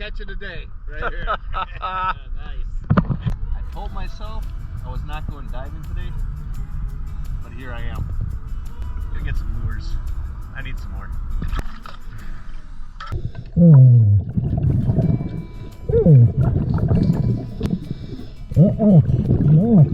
catch of the day, right here. Nice. I told myself I was not going diving today, but here I am. Gonna get some lures. I need some more. Uh-oh, no.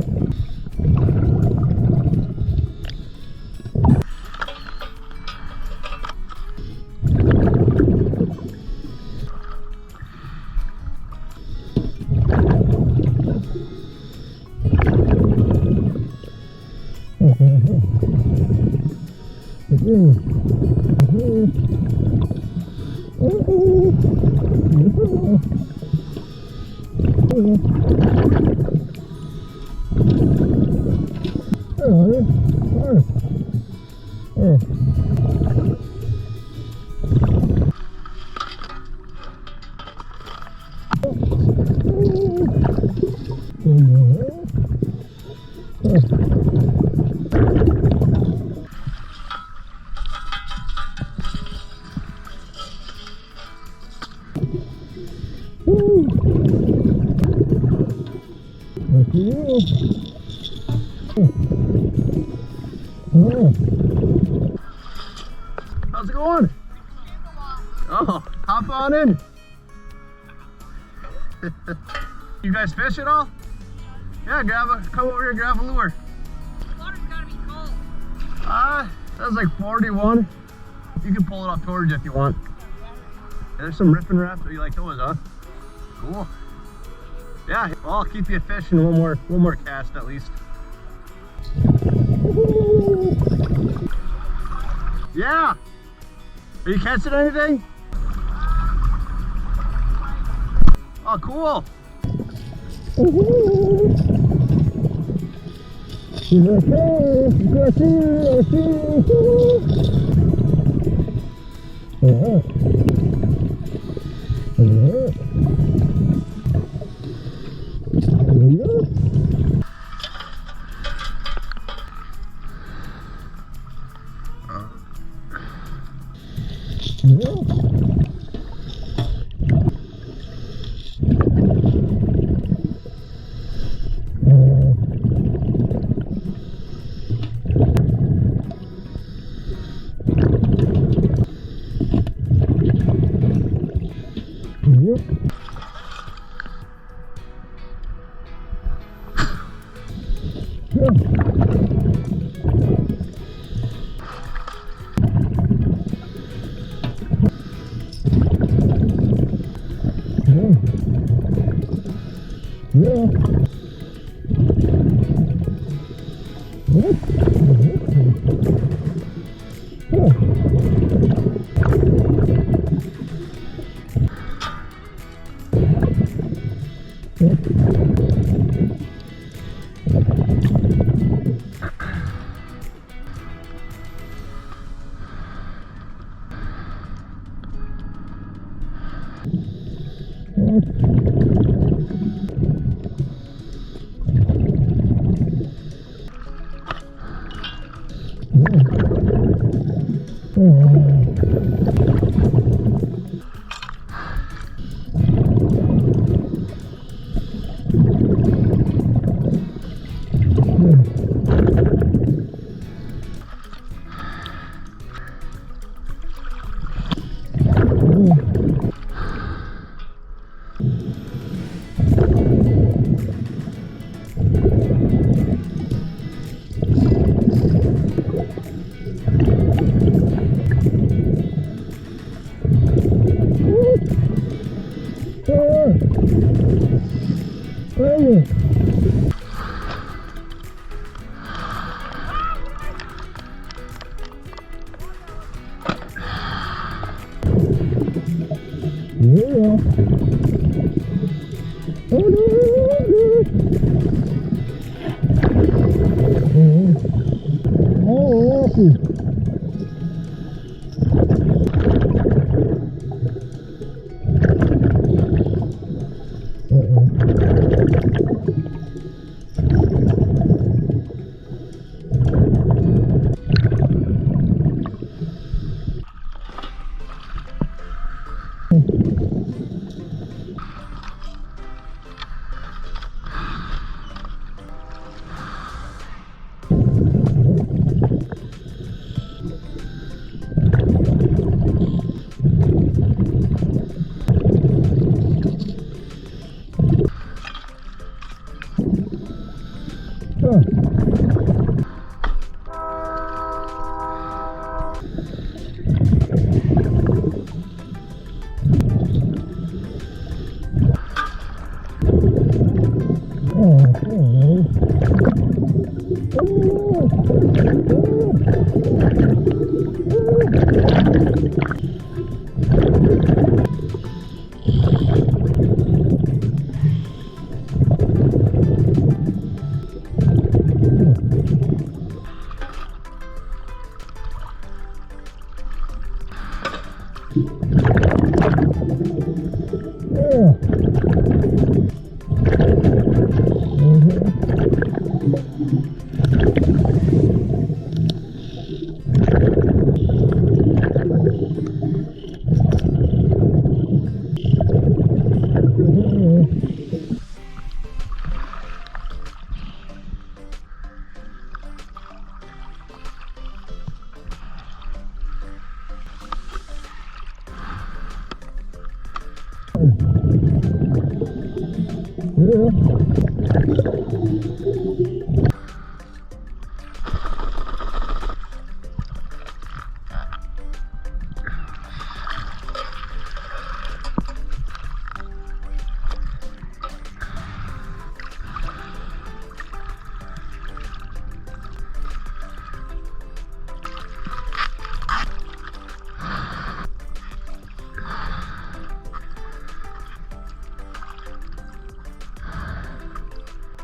How's it going? Oh, hop on in. You guys fish at all? Yeah, come over here and grab a lure. The water's gotta be cold. That's like 41. You can pull it up towards you if you want. There's some ripping wraps. You like those, huh? Cool. Yeah, well, I'll keep you fishing one more cast at least. Yeah. Are you catching anything? Oh, cool. She's okay.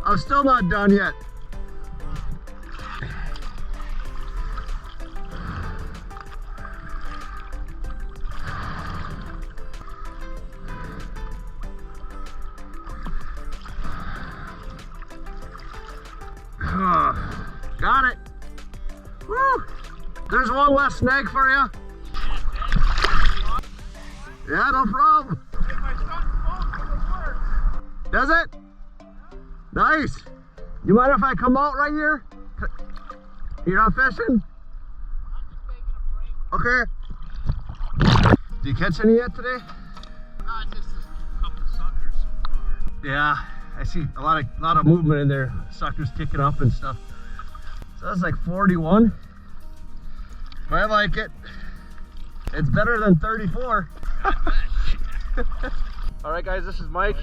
I'm still not done yet. Got it. Woo! There's one less snag for you. Yeah, no problem. Does it? Nice. You mind if I come out right here? You're not fishing? Okay. Did you catch any yet today? Just a couple suckers so far. Yeah, I see a lot of movement in there. Suckers kicking up and stuff. So that's like 41. I like it. It's better than 34. All right, guys, this is Mike.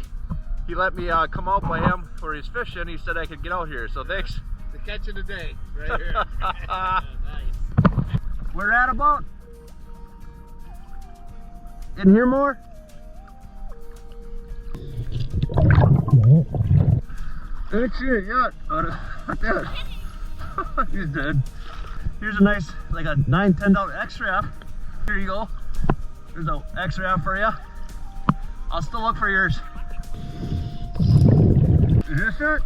He let me come out by him for his fishing. He said I could get out here, so thanks. The catch of the day, right here. Nice. We're at about. Didn't hear more? Didn't see it yet. Look at it. He's dead. Here's a nice, like a $9–10 X-Rap. Here you go. There's an X-Rap for you. I'll still look for yours. Is this it?